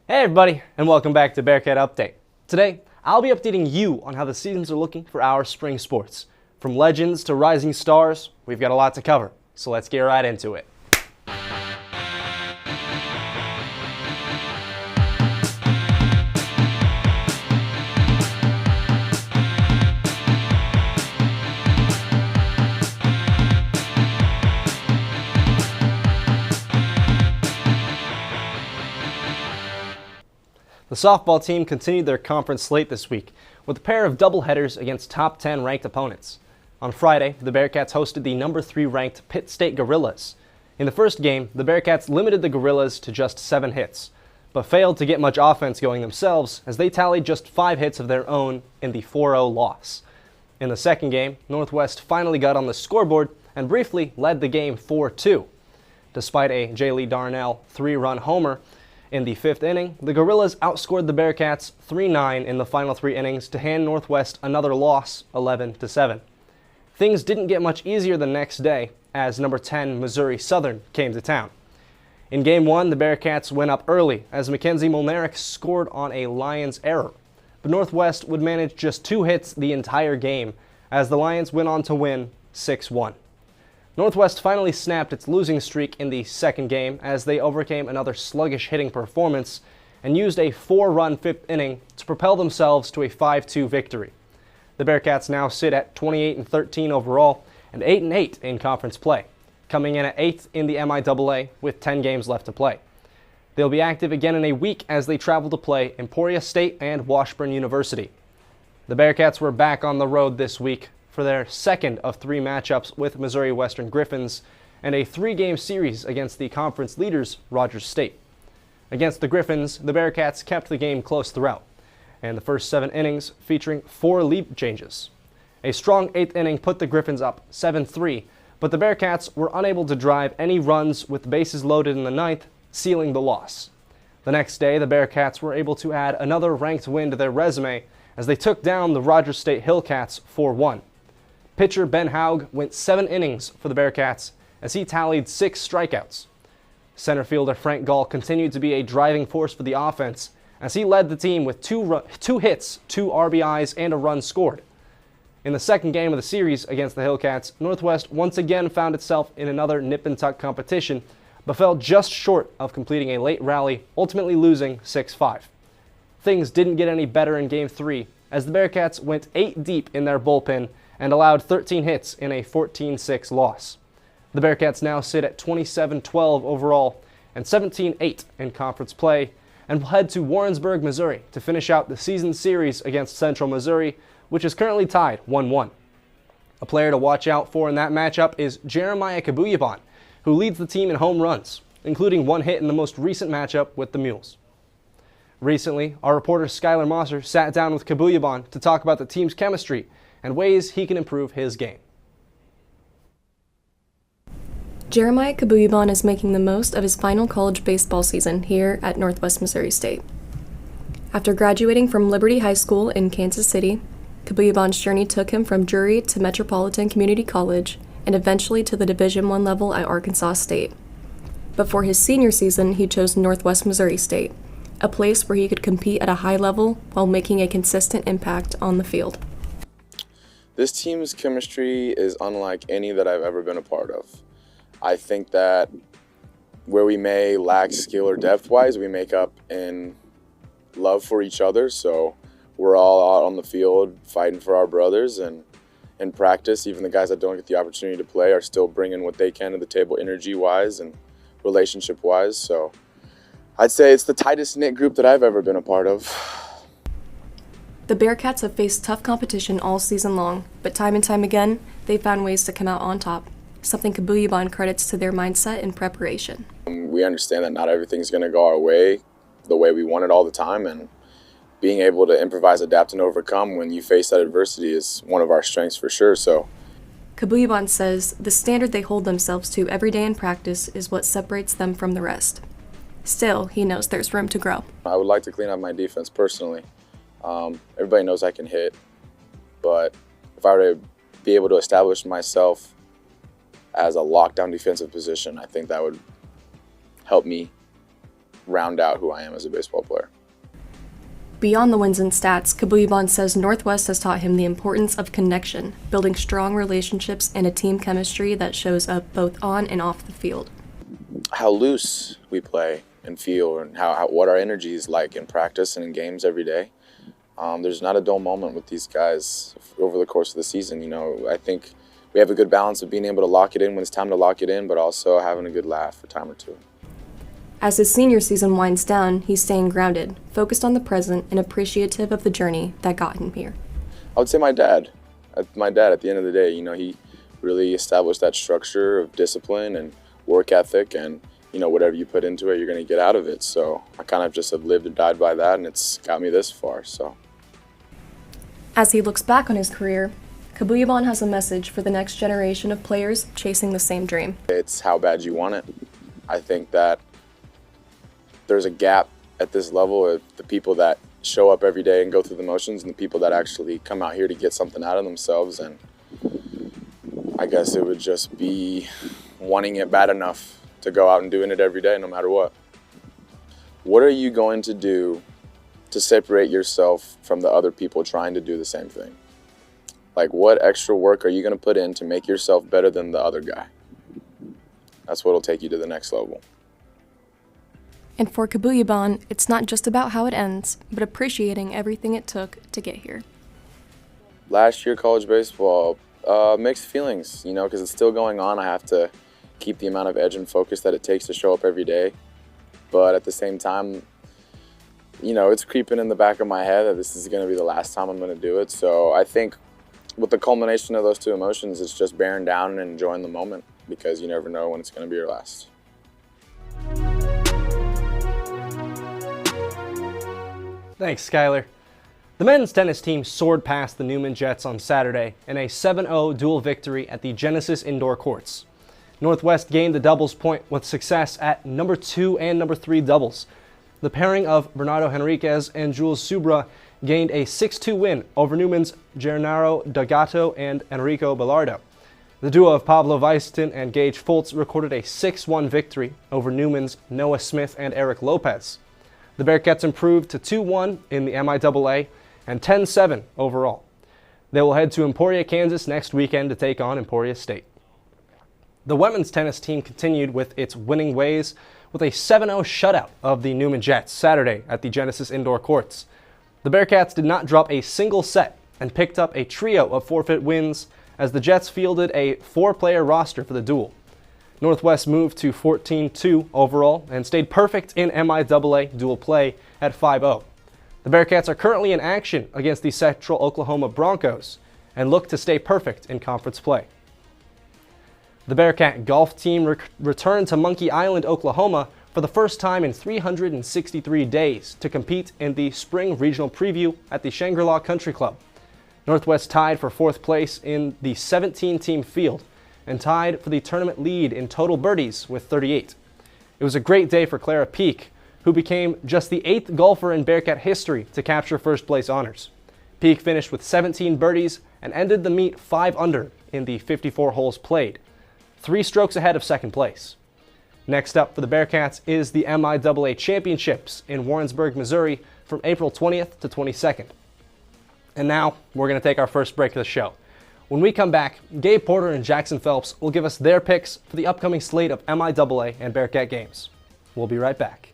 Hey everybody, and welcome back to Bearcat Update. Today, I'll be updating you on how the seasons are looking for our spring sports. From legends to rising stars, we've got a lot to cover, so let's get right into it. The softball team continued their conference slate this week with a pair of doubleheaders against top 10 ranked opponents. On Friday, the Bearcats hosted the number 3 ranked Pitt State Gorillas. In the first game, the Bearcats limited the Gorillas to just 7 hits, but failed to get much offense going themselves as they tallied just 5 hits of their own in the 4-0 loss. In the second game, Northwest finally got on the scoreboard and briefly led the game 4-2. Despite a J. Lee Darnell 3-run homer, in the 5th inning, the Gorillas outscored the Bearcats 3-9 in the final 3 innings to hand Northwest another loss, 11-7. Things didn't get much easier the next day as number 10 Missouri Southern came to town. In Game 1, the Bearcats went up early as Mackenzie Molnaric scored on a Lions error, but Northwest would manage just 2 hits the entire game as the Lions went on to win 6-1. Northwest finally snapped its losing streak in the second game as they overcame another sluggish hitting performance and used a 4-run 5th inning to propel themselves to a 5-2 victory. The Bearcats now sit at 28-13 overall and 8-8 in conference play, coming in at 8th in the MIAA with 10 games left to play. They'll be active again in a week as they travel to play Emporia State and Washburn University. The Bearcats were back on the road this week for their second of 3 matchups with Missouri Western Griffins and a 3-game series against the conference leaders, Rogers State. Against the Griffins, the Bearcats kept the game close throughout, and the first 7 innings featuring 4 lead changes. A strong 8th inning put the Griffins up 7-3, but the Bearcats were unable to drive any runs with bases loaded in the 9th, sealing the loss. The next day, the Bearcats were able to add another ranked win to their resume as they took down the Rogers State Hillcats 4-1. Pitcher Ben Haug went 7 innings for the Bearcats as he tallied 6 strikeouts. Center fielder Frank Gall continued to be a driving force for the offense as he led the team with 2 hits, 2 RBIs, and a run scored. In the second game of the series against the Hillcats, Northwest once again found itself in another nip-and-tuck competition, but fell just short of completing a late rally, ultimately losing 6-5. Things didn't get any better in Game 3 as the Bearcats went 8 deep in their bullpen and allowed 13 hits in a 14-6 loss. The Bearcats now sit at 27-12 overall and 17-8 in conference play and will head to Warrensburg, Missouri to finish out the season series against Central Missouri, which is currently tied 1-1. A player to watch out for in that matchup is Jeremiah Kabuyaban, who leads the team in home runs, including 1 hit in the most recent matchup with the Mules. Recently, our reporter Skylar Mosser sat down with Kabuyaban to talk about the team's chemistry and ways he can improve his game. Jeremiah Kabuyaban is making the most of his final college baseball season here at Northwest Missouri State. After graduating from Liberty High School in Kansas City, Kabuyaban's journey took him from Drury to Metropolitan Community College and eventually to the Division I level at Arkansas State. But for his senior season, he chose Northwest Missouri State, a place where he could compete at a high level while making a consistent impact on the field. This team's chemistry is unlike any that I've ever been a part of. I think that where we may lack skill or depth-wise, we make up in love for each other. So we're all out on the field fighting for our brothers, and in practice, even the guys that don't get the opportunity to play are still bringing what they can to the table energy-wise and relationship-wise. So I'd say it's the tightest knit group that I've ever been a part of. The Bearcats have faced tough competition all season long, but time and time again, they've found ways to come out on top, something Kabuyaban credits to their mindset and preparation. We understand that not everything's going to go our way the way we want it all the time, and being able to improvise, adapt, and overcome when you face that adversity is one of our strengths for sure. So, Kabuyaban says the standard they hold themselves to every day in practice is what separates them from the rest. Still, he knows there's room to grow. I would like to clean up my defense personally. Everybody knows I can hit, but if I were to be able to establish myself as a lockdown defensive position, I think that would help me round out who I am as a baseball player. Beyond the wins and stats, Kabuyabon says Northwest has taught him the importance of connection, building strong relationships and a team chemistry that shows up both on and off the field. How loose we play and feel, and what our energy is like in practice and in games every day. There's not a dull moment with these guys over the course of the season. You know, I think we have a good balance of being able to lock it in when it's time to lock it in, but also having a good laugh a time or two. As his senior season winds down, he's staying grounded, focused on the present, and appreciative of the journey that got him here. I would say my dad. My dad, at the end of the day, you know, he really established that structure of discipline and work ethic, and, you know, whatever you put into it, you're going to get out of it. So I kind of just have lived and died by that, and it's got me this far. So As he looks back on his career, Kabuyabon has a message for the next generation of players chasing the same dream. It's how bad you want it. I think that there's a gap at this level of the people that show up every day and go through the motions and the people that actually come out here to get something out of themselves. And I guess it would just be wanting it bad enough to go out and doing it every day no matter what. What are you going to do to separate yourself from the other people trying to do the same thing? Like, what extra work are you going to put in to make yourself better than the other guy? That's what will take you to the next level. And for Kabuyabon, it's not just about how it ends, but appreciating everything it took to get here. Last year, college baseball, mixed feelings, you know, because it's still going on. I have to keep the amount of edge and focus that it takes to show up every day. But at the same time, you know, it's creeping in the back of my head that this is going to be the last time I'm going to do it. So I think with the culmination of those two emotions, it's just bearing down and enjoying the moment, because you never know when it's going to be your last. Thanks, Skylar. The men's tennis team soared past the Newman Jets on Saturday in a 7-0 dual victory at the Genesis Indoor Courts. Northwest gained the doubles point with success at number 2 and number 3 doubles. The pairing of Bernardo Henriquez and Jules Subra gained a 6-2 win over Newman's Gennaro D'Agato and Enrico Bellardo. The duo of Pablo Weiston and Gage Fultz recorded a 6-1 victory over Newman's Noah Smith and Eric Lopez. The Bearcats improved to 2-1 in the MIAA and 10-7 overall. They will head to Emporia, Kansas next weekend to take on Emporia State. The women's tennis team continued with its winning ways with a 7-0 shutout of the Newman Jets Saturday at the Genesis Indoor Courts. The Bearcats did not drop a single set and picked up a trio of forfeit wins as the Jets fielded a 4-player roster for the duel. Northwest moved to 14-2 overall and stayed perfect in MIAA dual play at 5-0. The Bearcats are currently in action against the Central Oklahoma Broncos and look to stay perfect in conference play. The Bearcat golf team returned to Monkey Island, Oklahoma for the first time in 363 days to compete in the Spring Regional Preview at the Shangri-La Country Club. Northwest tied for 4th place in the 17-team field and tied for the tournament lead in total birdies with 38. It was a great day for Clara Peak, who became just the 8th golfer in Bearcat history to capture first place honors. Peak finished with 17 birdies and ended the meet 5 under in the 54 holes played, 3 strokes ahead of second place. Next up for the Bearcats is the MIAA Championships in Warrensburg, Missouri from April 20th to 22nd. And now we're going to take our first break of the show. When we come back, Gabe Porter and Jackson Phelps will give us their picks for the upcoming slate of MIAA and Bearcat games. We'll be right back.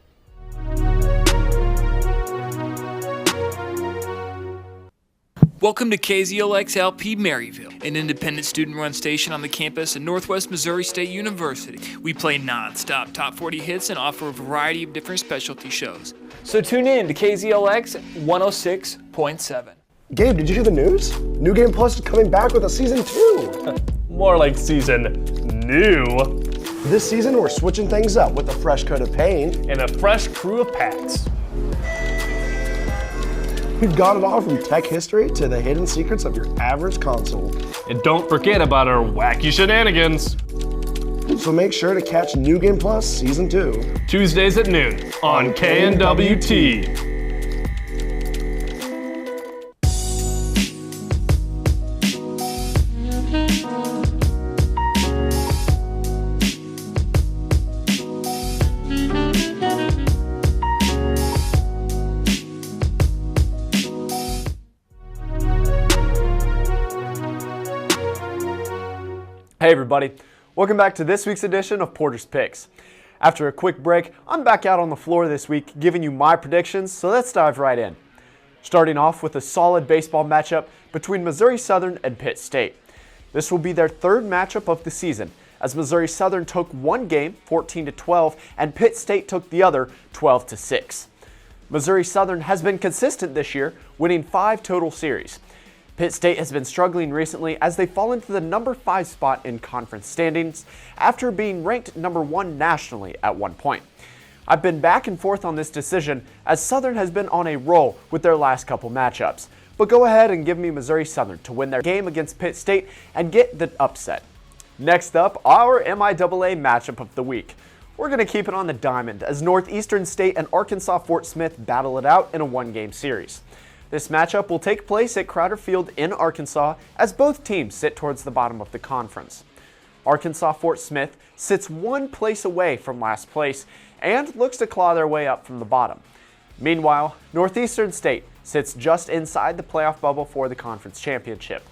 Welcome to KZLX-LP Maryville, an independent student-run station on the campus of Northwest Missouri State University. We play non-stop top 40 hits and offer a variety of different specialty shows. So tune in to KZLX 106.7. Gabe, did you hear the news? New Game Plus is coming back with a season 2. More like season new. This season, we're switching things up with a fresh coat of paint And a fresh crew of packs. We've got it all from tech history to the hidden secrets of your average console. And don't forget about our wacky shenanigans. So make sure to catch New Game Plus Season 2. Tuesdays at noon on KNWT. Hey everybody, welcome back to this week's edition of Porter's Picks. After a quick break, I'm back out on the floor this week giving you my predictions, so let's dive right in. Starting off with a solid baseball matchup between Missouri Southern and Pitt State. This will be their third matchup of the season, as Missouri Southern took one game 14-12 and Pitt State took the other 12-6. Missouri Southern has been consistent this year, winning 5 total series. Pitt State has been struggling recently as they fall into the number 5 spot in conference standings after being ranked number 1 nationally at one point. I've been back and forth on this decision as Southern has been on a roll with their last couple matchups, but go ahead and give me Missouri Southern to win their game against Pitt State and get the upset. Next up, our MIAA matchup of the week. We're going to keep it on the diamond as Northeastern State and Arkansas Fort Smith battle it out in a one-game series. This matchup will take place at Crowder Field in Arkansas as both teams sit towards the bottom of the conference. Arkansas Fort Smith sits one place away from last place and looks to claw their way up from the bottom. Meanwhile, Northeastern State sits just inside the playoff bubble for the conference championship.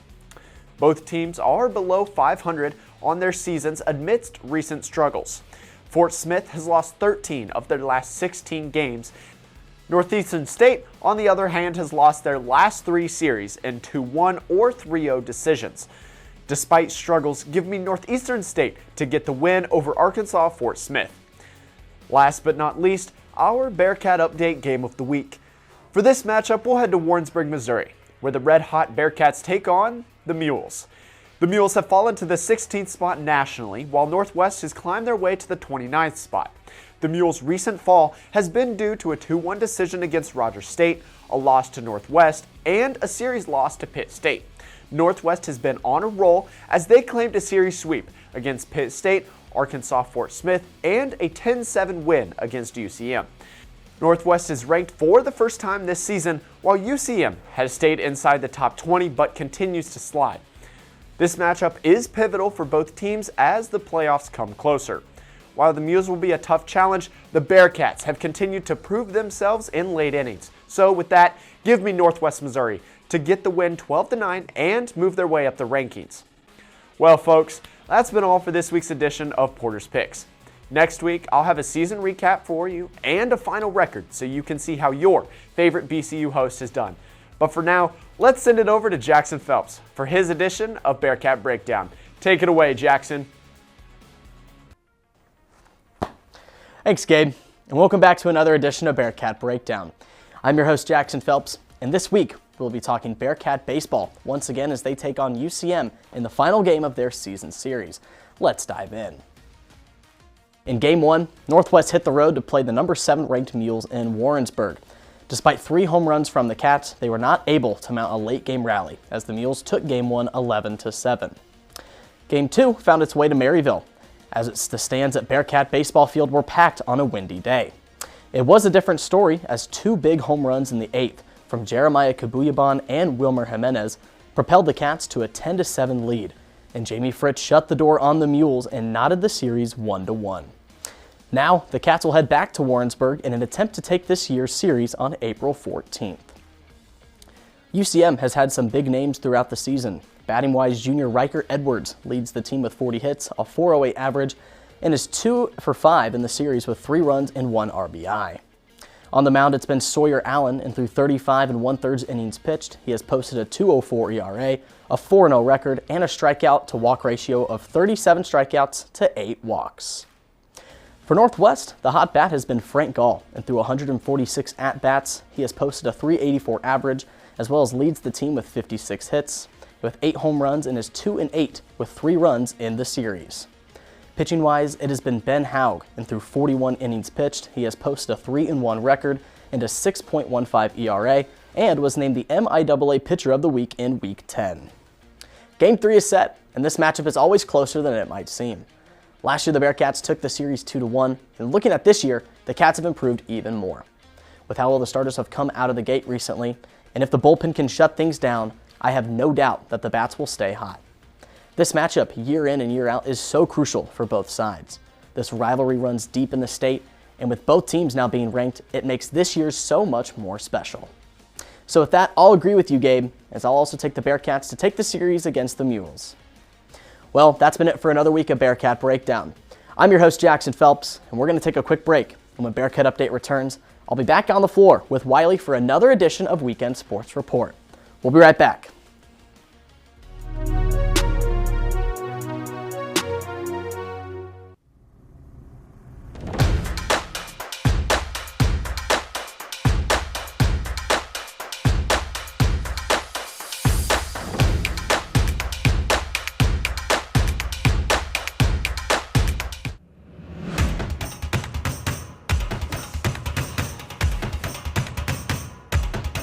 Both teams are below 500 on their seasons amidst recent struggles. Fort Smith has lost 13 of their last 16 games. Northeastern State, on the other hand, has lost their last 3 series in 2-1 or 3-0 decisions. Despite struggles, give me Northeastern State to get the win over Arkansas Fort Smith. Last but not least, our Bearcat update game of the week. For this matchup, we'll head to Warrensburg, Missouri, where the red-hot Bearcats take on the Mules. The Mules have fallen to the 16th spot nationally, while Northwest has climbed their way to the 29th spot. The Mules' recent fall has been due to a 2-1 decision against Rogers State, a loss to Northwest, and a series loss to Pitt State. Northwest has been on a roll as they claimed a series sweep against Pitt State, Arkansas Fort Smith, and a 10-7 win against UCM. Northwest is ranked for the first time this season, while UCM has stayed inside the top 20 but continues to slide. This matchup is pivotal for both teams as the playoffs come closer. While the Mules will be a tough challenge, the Bearcats have continued to prove themselves in late innings. So with that, give me Northwest Missouri to get the win 12-9 and move their way up the rankings. Well folks, that's been all for this week's edition of Porter's Picks. Next week, I'll have a season recap for you and a final record so you can see how your favorite BCU host has done. But for now, let's send it over to Jackson Phelps for his edition of Bearcat Breakdown. Take it away, Jackson. Thanks, Gabe, and welcome back to another edition of Bearcat Breakdown. I'm your host, Jackson Phelps, and this week we'll be talking Bearcat baseball once again as they take on UCM in the final game of their season series. Let's dive in. In Game 1, Northwest hit the road to play the number 7 ranked Mules in Warrensburg. Despite 3 home runs from the Cats, they were not able to mount a late game rally as the Mules took Game 1 11-7. Game 2 found its way to Maryville, as the stands at Bearcat Baseball Field were packed on a windy day. It was a different story as 2 big home runs in the 8th from Jeremiah Kabuyaban and Wilmer Jimenez propelled the Cats to a 10-7 lead, and Jamie Fritz shut the door on the Mules and knotted the series 1-1. Now, the Cats will head back to Warrensburg in an attempt to take this year's series on April 14th. UCM has had some big names throughout the season. Batting-wise, junior Riker Edwards leads the team with 40 hits, a .408 average, and is 2 for 5 in the series with 3 runs and 1 RBI. On the mound, it's been Sawyer Allen, and through 35 1/3 innings pitched, he has posted a .204 ERA, a 4-0 record, and a strikeout-to-walk ratio of 37 strikeouts to 8 walks. For Northwest, the hot bat has been Frank Gall, and through 146 at-bats, he has posted a .384 average, as well as leads the team with 56 hits, with 8 home runs, and is 2-8 with 3 runs in the series. Pitching-wise, it has been Ben Haug, and through 41 innings pitched, he has posted a 3-1 record and a 6.15 ERA, and was named the MIAA Pitcher of the Week in Week 10. Game 3 is set, and this matchup is always closer than it might seem. Last year, the Bearcats took the series 2-1, and looking at this year, the Cats have improved even more. With how well the starters have come out of the gate recently, and if the bullpen can shut things down, I have no doubt that the bats will stay hot. This matchup, year in and year out, is so crucial for both sides. This rivalry runs deep in the state, and with both teams now being ranked, it makes this year's so much more special. So with that, I'll agree with you, Gabe, as I'll also take the Bearcats to take the series against the Mules. Well, that's been it for another week of Bearcat Breakdown. I'm your host, Jackson Phelps, and we're going to take a quick break. And when Bearcat Update returns, I'll be back on the floor with Wiley for another edition of Weekend Sports Report. We'll be right back.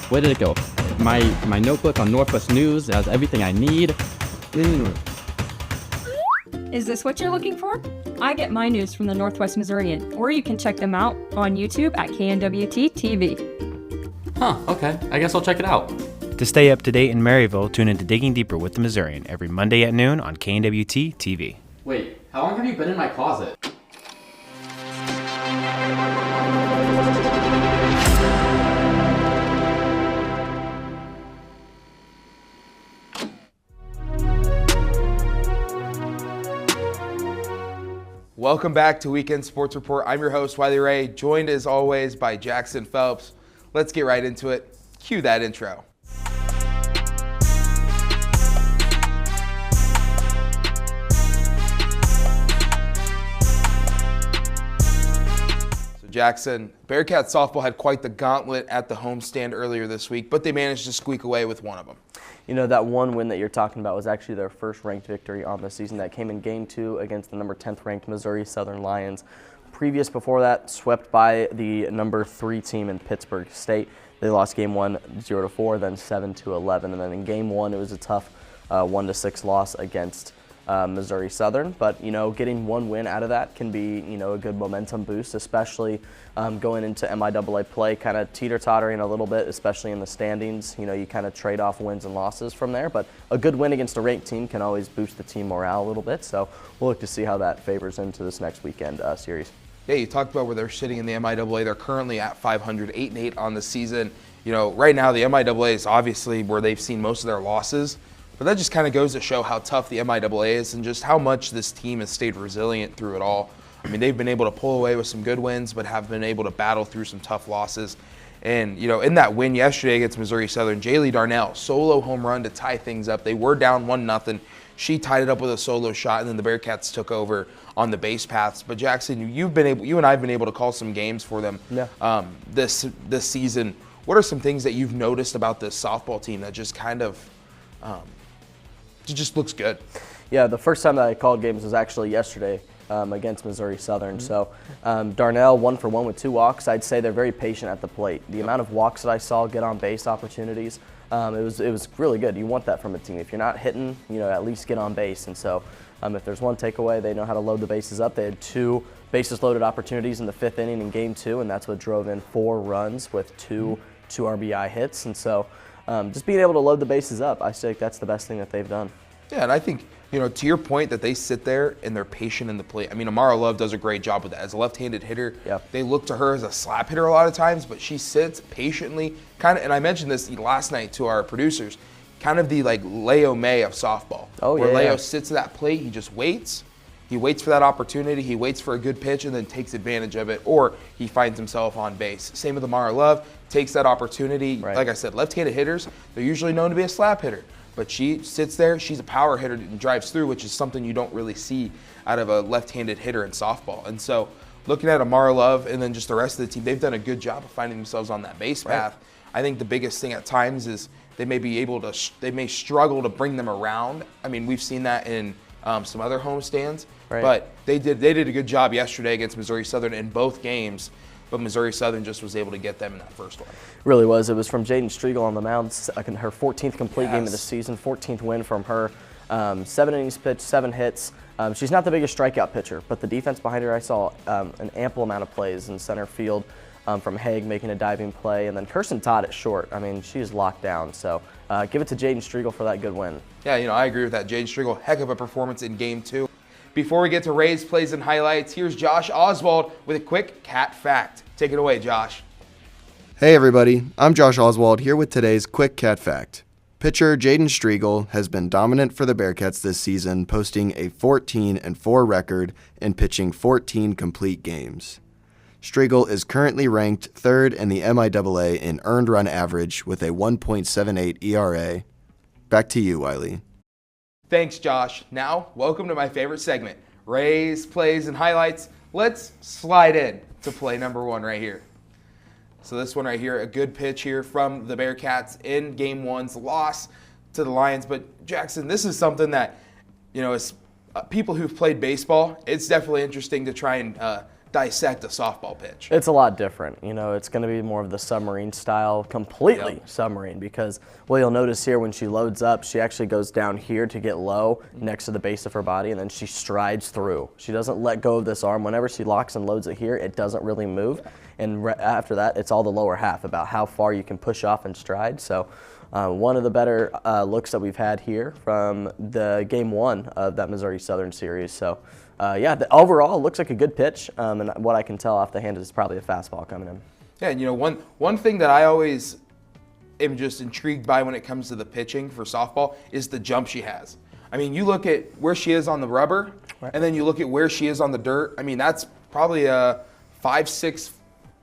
Where did it go? My notebook on Northwest News has everything I need. Is this what you're looking for? I get my news from the Northwest Missourian, or you can check them out on YouTube at KNWT TV. Huh, okay. I guess I'll check it out. To stay up to date in Maryville, tune into Digging Deeper with the Missourian every Monday at noon on KNWT TV. Wait, how long have you been in my closet? Welcome back to Weekend Sports Report. I'm your host, Wiley Ray, joined as always by Jackson Phelps. Let's get right into it. Cue that intro. So Jackson, Bearcat softball had quite the gauntlet at the homestand earlier this week, but they managed to squeak away with one of them. You know, that one win that you're talking about was actually their first ranked victory on the season. That came in Game 2 against the number 10th ranked Missouri Southern Lions. Previous before that, swept by the number 3 team in Pittsburgh State. They lost Game 1 0-4, then 7-11, and then in Game 1 it was a tough 1-6 loss against Missouri Southern. But, you know, getting one win out of that can be, you know, a good momentum boost, especially going into MIAA play, kind of teeter-tottering a little bit, especially in the standings. You know, you kind of trade off wins and losses from there, but a good win against a ranked team can always boost the team morale a little bit. So we'll look to see how that favors into this next weekend series. Yeah, you talked about where they're sitting in the MIAA. They're currently at 500, 8-8 on the season. You know, right now the MIAA is obviously where they've seen most of their losses, but that just kind of goes to show how tough the MIAA is and just how much this team has stayed resilient through it all. I mean, they've been able to pull away with some good wins, but have been able to battle through some tough losses. And, you know, in that win yesterday against Missouri Southern, Jaylee Darnell, solo home run to tie things up. They were down 1-0. She tied it up with a solo shot, and then the Bearcats took over on the base paths. But Jackson, you and I have been able to call some games for them this season. What are some things that you've noticed about this softball team that just kind of just looks good? Yeah, the first time that I called games was actually yesterday against Missouri Southern. So Darnell 1 for 1 with 2 walks. I'd say they're very patient at the plate. The amount of walks that I saw, get on base opportunities, it was really good. You want that from a team. If you're not hitting, you know, at least get on base. And so if there's one takeaway, they know how to load the bases up. They had 2 bases loaded opportunities in the 5th inning in Game 2, and that's what drove in 4 runs with 2 RBI hits. And so just being able to load the bases up, I think that's the best thing that they've done. Yeah, and I think, you know, to your point that they sit there and they're patient in the plate. I mean, Amara Love does a great job with that. As a left-handed hitter, they look to her as a slap hitter a lot of times, but she sits patiently, kind of, and I mentioned this last night to our producers, kind of the like Leo May of softball. Where Leo sits at that plate, he just waits. He waits for that opportunity, he waits for a good pitch and then takes advantage of it, or he finds himself on base. Same with Amara Love, takes that opportunity. Like I said, left-handed hitters, they're usually known to be a slap hitter. But she sits there, she's a power hitter and drives through, which is something you don't really see out of a left-handed hitter in softball. And so looking at Amara Love and then just the rest of the team, they've done a good job of finding themselves on that base path. I think the biggest thing at times is they may struggle to bring them around. I mean, we've seen that in some other homestands, but they did a good job yesterday against Missouri Southern in both games. But Missouri Southern just was able to get them in that first one. Really was. It was from Jayden Striegel on the mound, her 14th complete game of the season, 14th win from her. 7 innings pitched, 7 hits. She's not the biggest strikeout pitcher, but the defense behind her, I saw an ample amount of plays in center field from Haig making a diving play, and then Kirsten Todd at short. I mean, she's locked down. So give it to Jayden Striegel for that good win. Yeah, you know, I agree with that. Jayden Striegel, heck of a performance in Game 2. Before we get to Ray's plays and highlights, here's Josh Oswald with a quick Cat Fact. Take it away, Josh. Hey everybody, I'm Josh Oswald here with today's quick Cat Fact. Pitcher Jaden Striegel has been dominant for the Bearcats this season, posting a 14-4 record and pitching 14 complete games. Striegel is currently ranked third in the MIAA in earned run average with a 1.78 ERA. Back to you, Wiley. Thanks, Josh. Now, welcome to my favorite segment, Rays, Plays, and Highlights. Let's slide in to play number 1 right here. So this one right here, a good pitch here from the Bearcats in Game 1's loss to the Lions. But Jackson, this is something that, as people who've played baseball, it's definitely interesting to try and dissect a softball pitch. It's a lot different. It's going to be more of the submarine style, completely submarine, because what you'll notice here when she loads up, she actually goes down here to get low next to the base of her body, and then she strides through. She doesn't let go of this arm. Whenever she locks and loads it here, it doesn't really move. And after that, it's all the lower half about how far you can push off and stride. So one of the better looks that we've had here from the Game 1 of that Missouri Southern series. So overall, it looks like a good pitch. And what I can tell off the hand is probably a fastball coming in. Yeah, and one thing that I always am just intrigued by when it comes to the pitching for softball is the jump she has. I mean, you look at where she is on the rubber, and then you look at where she is on the dirt. I mean, that's probably a 5-6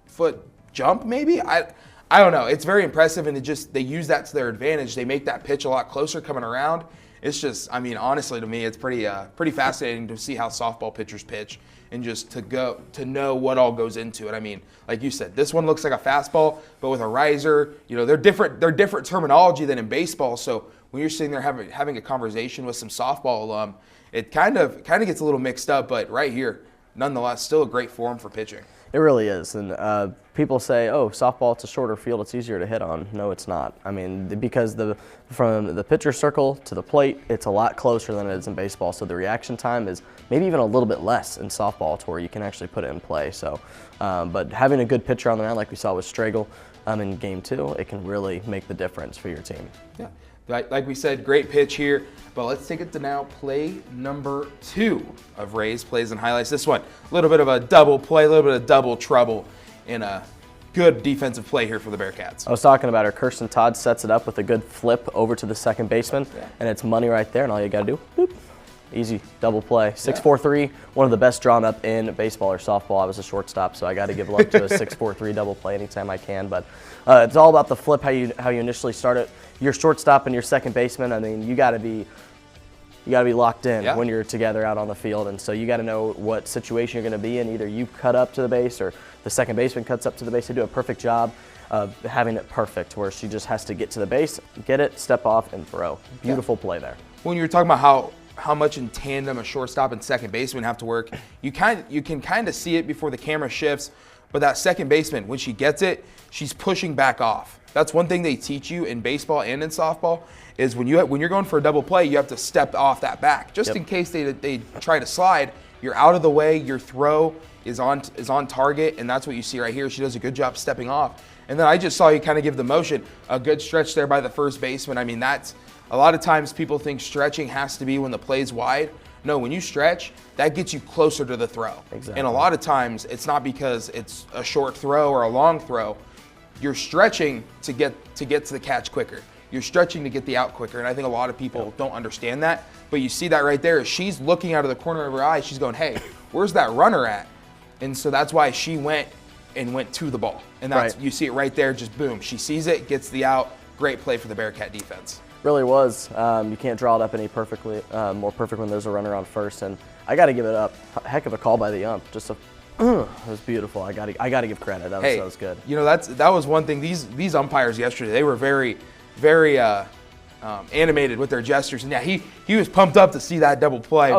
foot jump, maybe. I don't know. It's very impressive, and they use that to their advantage. They make that pitch a lot closer coming around. It's just, honestly, to me, it's pretty fascinating to see how softball pitchers pitch and just to know what all goes into it. I mean, like you said, this one looks like a fastball, but with a riser. They're different terminology than in baseball. So when you're sitting there having a conversation with some softball alum, it kind of gets a little mixed up. But right here, nonetheless, still a great form for pitching. It really is, and people say, "Oh, softball, it's a shorter field; it's easier to hit on." No, it's not. I mean, because from the pitcher circle to the plate, it's a lot closer than it is in baseball. So the reaction time is maybe even a little bit less in softball, to where you can actually put it in play. So, but having a good pitcher on the mound, like we saw with Striegel in Game 2, it can really make the difference for your team. Yeah. Like we said, great pitch here, but let's take it to now play number 2 of Rays, Plays, and Highlights. This one, a little bit of a double play, a little bit of double trouble, and a good defensive play here for the Bearcats. I was talking about her. Kirsten Todd sets it up with a good flip over to the second baseman, and it's money right there, and all you got to do, boop. Easy double play. 6-4-3, one of the best drawn up in baseball or softball. I was a shortstop, so I got to give love to a 6-4-3 double play anytime I can. But it's all about the flip, how you initially start it. Your shortstop and your second baseman, I mean, you got to be locked in when you're together out on the field, and so you got to know what situation you're going to be in. Either you cut up to the base or the second baseman cuts up to the base. They do a perfect job of having it perfect, where she just has to get to the base, get it, step off, and throw. Beautiful play there. When you were talking about how much in tandem a shortstop and second baseman have to work, you can kind of see it before the camera shifts. But that second baseman, when she gets it, she's pushing back off. That's one thing they teach you in baseball and in softball, is when you're going for a double play, you have to step off that back. Just in case they try to slide, you're out of the way, your throw is on target, and that's what you see right here. She does a good job stepping off. And then I just saw you kind of give the motion, a good stretch there by the first baseman. I mean, that's a lot of times people think stretching has to be when the play's wide. No, when you stretch, that gets you closer to the throw. Exactly. And a lot of times, it's not because it's a short throw or a long throw. You're stretching to get to the catch quicker. You're stretching to get the out quicker, and I think a lot of people don't understand that. But you see that right there. She's looking out of the corner of her eye. She's going, hey, where's that runner at? And so that's why she went to the ball. And that's you see it right there, just boom. She sees it, gets the out. Great play for the Bearcat defense. Really was. You can't draw it up any more perfect when there's a runner on first. And I got to give it up. Heck of a call by the ump. Just it was beautiful. I got to give credit. That was good. That was one thing. These umpires yesterday, they were very, very animated with their gestures. And yeah, he was pumped up to see that double play.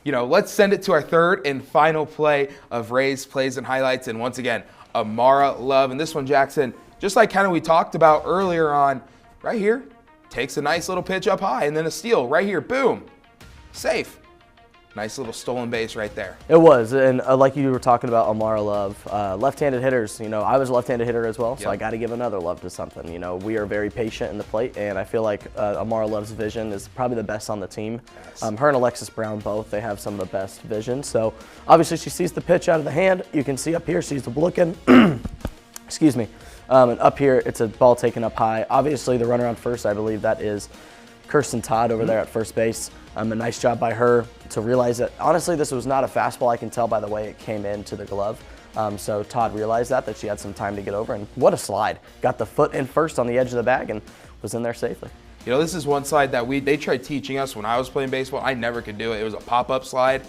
Let's send it to our third and final play of Rays, Plays, and Highlights. And once again, Amara Love. And this one, Jackson, just like kind of we talked about earlier on, right here, takes a nice little pitch up high and then a steal right here. Boom. Safe. Nice little stolen base right there. It was. And like you were talking about Amara Love, left-handed hitters, I was a left-handed hitter as well, so I got to give another love to something. We are very patient in the plate, and I feel like Amara Love's vision is probably the best on the team. Yes. Her and Alexis Brown both, they have some of the best vision. So obviously she sees the pitch out of the hand. You can see up here she's looking. Excuse me. And up here, it's a ball taken up high. Obviously, the runner on first, I believe that is Kirsten Todd over there at first base. A nice job by her to realize that, honestly, this was not a fastball. I can tell by the way it came into the glove. So Todd realized that she had some time to get over, and what a slide. Got the foot in first on the edge of the bag and was in there safely. You know, this is one slide that they tried teaching us when I was playing baseball. I never could do it. It was a pop-up slide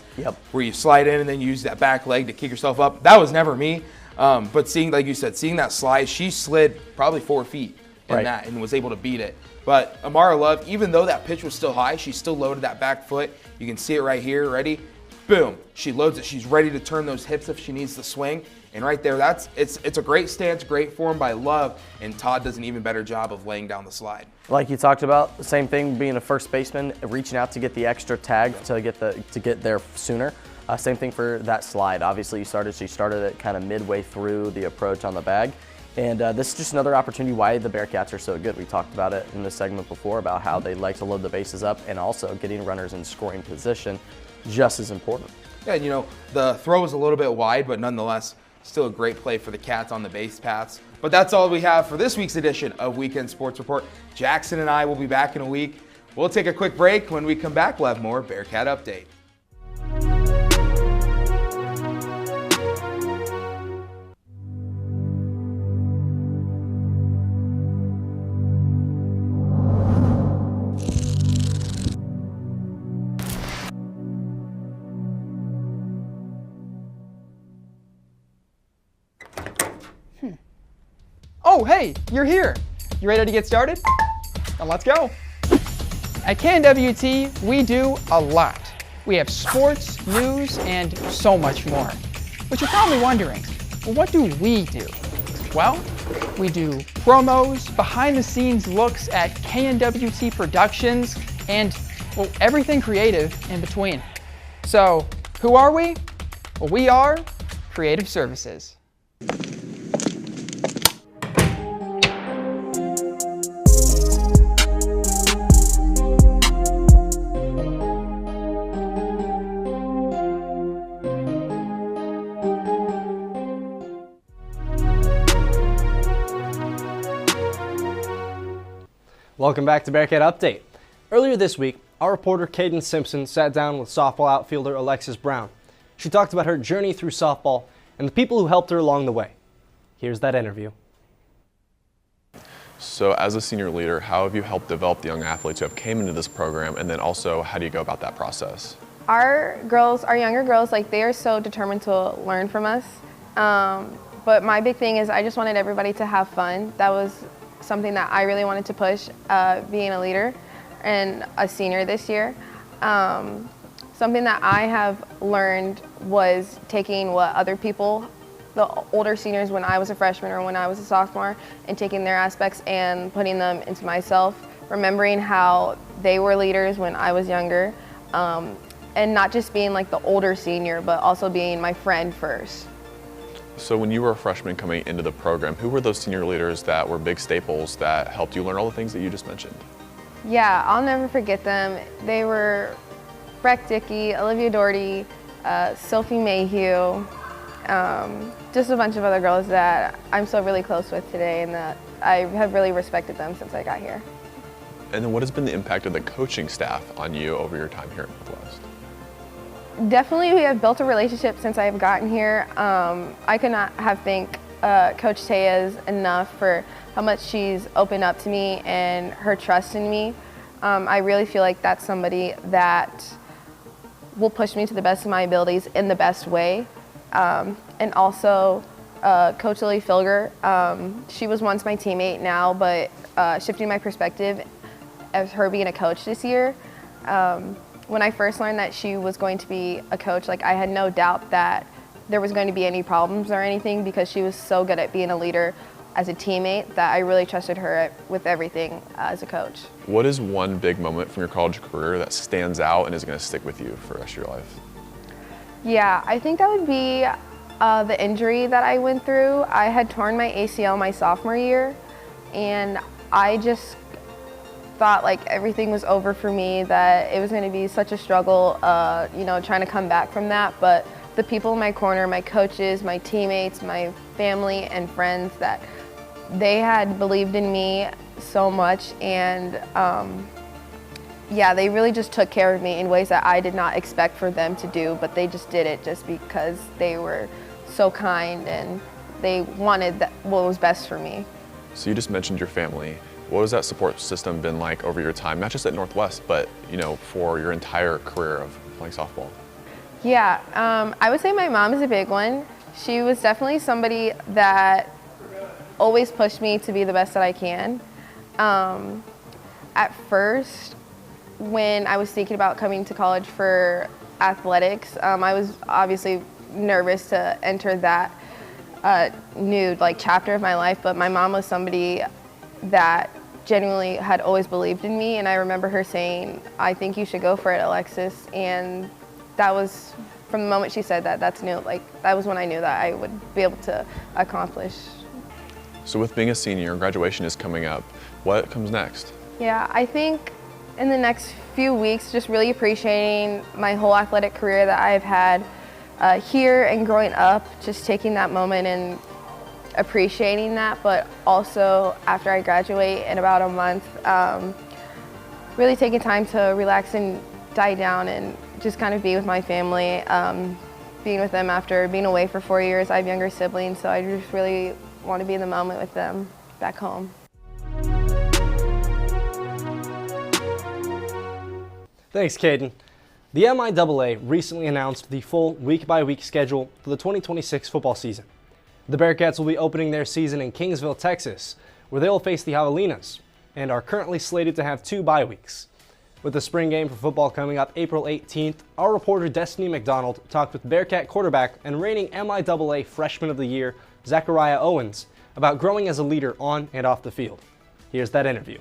where you slide in and then you use that back leg to kick yourself up. That was never me. But seeing, like you said, seeing that slide, she slid probably 4 feet in that and was able to beat it. But Amara Love, even though that pitch was still high, she still loaded that back foot. You can see it right here, ready? Boom, she loads it. She's ready to turn those hips if she needs to swing. And right there, it's a great stance, great form by Love, and Todd does an even better job of laying down the slide. Like you talked about, the same thing being a first baseman, reaching out to get the extra tag to get there sooner. Same thing for that slide. Obviously, she started it kind of midway through the approach on the bag. And this is just another opportunity why the Bearcats are so good. We talked about it in this segment before about how they like to load the bases up, and also getting runners in scoring position just as important. Yeah, you know, the throw was a little bit wide, but nonetheless, still a great play for the Cats on the base paths. But that's all we have for this week's edition of Weekend Sports Report. Jackson and I will be back in a week. We'll take a quick break. When we come back, we'll have more Bearcat Update. Oh, hey, you're here. You ready to get started? Then let's go. At KNWT, we do a lot. We have sports, news, and so much more. But you're probably wondering, well, what do we do? Well, we do promos, behind-the-scenes looks at KNWT productions, and, well, everything creative in between. So, who are we? Well, we are Creative Services. Welcome back to Bearcat Update. Earlier this week, our reporter Cayden Simpson sat down with softball outfielder Alexis Brown. She talked about her journey through softball and the people who helped her along the way. Here's that interview. So as a senior leader, how have you helped develop the young athletes who have came into this program, and then also how do you go about that process? Our younger girls, they are so determined to learn from us. But my big thing is I just wanted everybody to have fun. That was something that I really wanted to push, being a leader and a senior this year. Something that I have learned was taking what other people, the older seniors when I was a freshman or when I was a sophomore, and taking their aspects and putting them into myself, remembering how they were leaders when I was younger, and not just being the older senior, but also being my friend first. So when you were a freshman coming into the program, who were those senior leaders that were big staples that helped you learn all the things that you just mentioned? Yeah, I'll never forget them. They were Breck Dickey, Olivia Doherty, Sophie Mayhew, just a bunch of other girls that I'm still really close with today, and that I have really respected them since I got here. And then what has been the impact of the coaching staff on you over your time here at Northwest? Definitely, we have built a relationship since I've gotten here. I could not have thanked Coach Tejas enough for how much she's opened up to me and her trust in me. I really feel like that's somebody that will push me to the best of my abilities in the best way. And also, Coach Lily Filger, she was once my teammate now, but shifting my perspective as her being a coach this year, when I first learned that she was going to be a coach, I had no doubt that there was going to be any problems or anything, because she was so good at being a leader as a teammate that I really trusted her with everything as a coach. What is one big moment from your college career that stands out and is going to stick with you for the rest of your life? Yeah, I think that would be the injury that I went through. I had torn my ACL my sophomore year, and I just thought everything was over for me, that it was going to be such a struggle, trying to come back from that. But the people in my corner, my coaches, my teammates, my family and friends that they had believed in me so much, and yeah, they really just took care of me in ways that I did not expect for them to do, but they just did it just because they were so kind and they wanted what was best for me. So you just mentioned your family. What has that support system been like over your time, not just at Northwest, but for your entire career of playing softball? Yeah, I would say my mom is a big one. She was definitely somebody that always pushed me to be the best that I can. At first, when I was thinking about coming to college for athletics, I was obviously nervous to enter that new chapter of my life, but my mom was somebody that genuinely had always believed in me, and I remember her saying, "I think you should go for it, Alexis," and that was, from the moment she said that, that was when I knew that I would be able to accomplish. So with being a senior, graduation is coming up. What comes next? Yeah, I think in the next few weeks, just really appreciating my whole athletic career that I've had here and growing up, just taking that moment and appreciating that, but also after I graduate in about a month, really taking time to relax and die down and just kind of be with my family, being with them after being away for 4 years. I have younger siblings, so I just really want to be in the moment with them back home. Thanks, Cayden. The MIAA recently announced the full week-by-week schedule for the 2026 football season. The Bearcats will be opening their season in Kingsville, Texas, where they will face the Javelinas, and are currently slated to have 2 bye weeks. With the spring game for football coming up April 18th, our reporter Destiny McDonald talked with Bearcat quarterback and reigning MIAA Freshman of the Year, Zachariah Owens, about growing as a leader on and off the field. Here's that interview.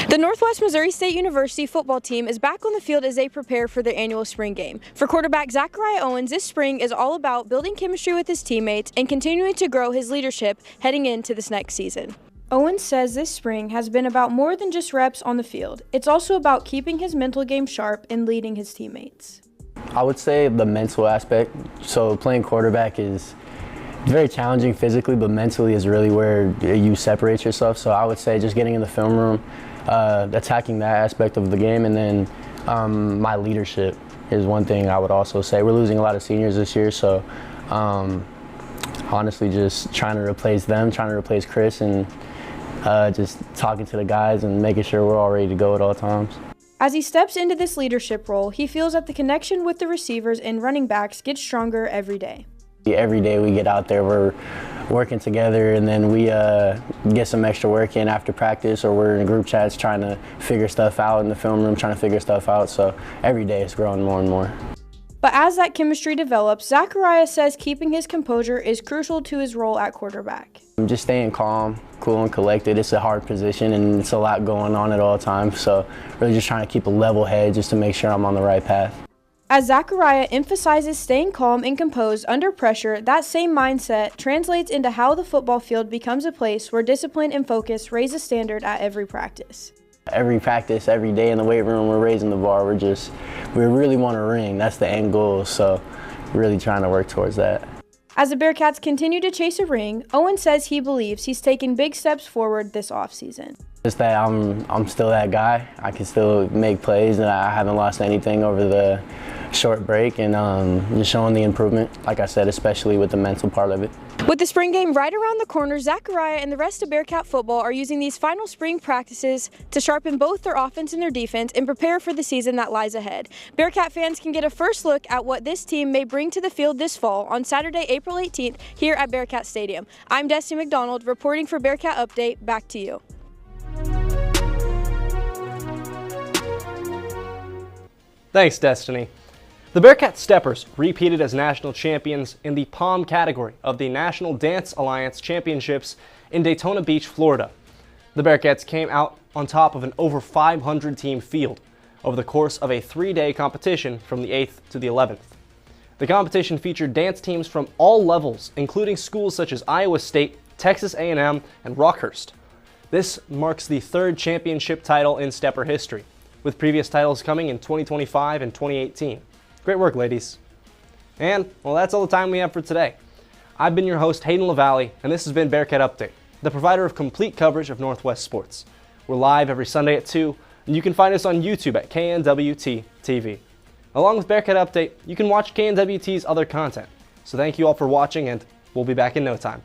The Northwest Missouri State University football team is back on the field as they prepare for their annual spring game. For quarterback Zachariah Owens, this spring is all about building chemistry with his teammates and continuing to grow his leadership heading into this next season. Owens says this spring has been about more than just reps on the field. It's also about keeping his mental game sharp and leading his teammates. I would say the mental aspect. So playing quarterback is very challenging physically, but mentally is really where you separate yourself. So I would say just getting in the film room, attacking that aspect of the game, and then my leadership is one thing I would also say. We're losing a lot of seniors this year, so honestly just trying to replace them, trying to replace Chris, and just talking to the guys and making sure we're all ready to go at all times. As he steps into this leadership role, he feels that the connection with the receivers and running backs gets stronger every day. Every day we get out there, we're working together, and then we get some extra work in after practice, or we're in group chats trying to figure stuff out in the film room, trying to figure stuff out. So every day it's growing more and more. But as that chemistry develops, Zachariah says keeping his composure is crucial to his role at quarterback. Just staying calm, cool, and collected. It's a hard position, and it's a lot going on at all times. So really just trying to keep a level head just to make sure I'm on the right path. As Zachariah emphasizes staying calm and composed under pressure, that same mindset translates into how the football field becomes a place where discipline and focus raise the standard at every practice. Every practice, every day in the weight room, we're raising the bar. We really want to ring. That's the end goal, so really trying to work towards that. As the Bearcats continue to chase a ring, Owen says he believes he's taken big steps forward this offseason. Just that I'm still that guy. I can still make plays, and I haven't lost anything over the short break, and just showing the improvement, like I said, especially with the mental part of it. With the spring game right around the corner, Zachariah and the rest of Bearcat football are using these final spring practices to sharpen both their offense and their defense and prepare for the season that lies ahead. Bearcat fans can get a first look at what this team may bring to the field this fall on Saturday, April 18th here at Bearcat Stadium. I'm Destiny McDonald reporting for Bearcat Update. Back to you. Thanks, Destiny. The Bearcat Steppers repeated as national champions in the POM category of the National Dance Alliance Championships in Daytona Beach, Florida. The Bearcats came out on top of an over 500-team field over the course of a 3-day competition from the 8th to the 11th. The competition featured dance teams from all levels, including schools such as Iowa State, Texas A&M, and Rockhurst. This marks the 3rd championship title in Stepper history, with previous titles coming in 2025 and 2018. Great work, ladies. And, well, that's all the time we have for today. I've been your host, Hayden Lavaley, and this has been Bearcat Update, the provider of complete coverage of Northwest sports. We're live every Sunday at 2, and you can find us on YouTube at KNWT TV. Along with Bearcat Update, you can watch KNWT's other content. So thank you all for watching, and we'll be back in no time.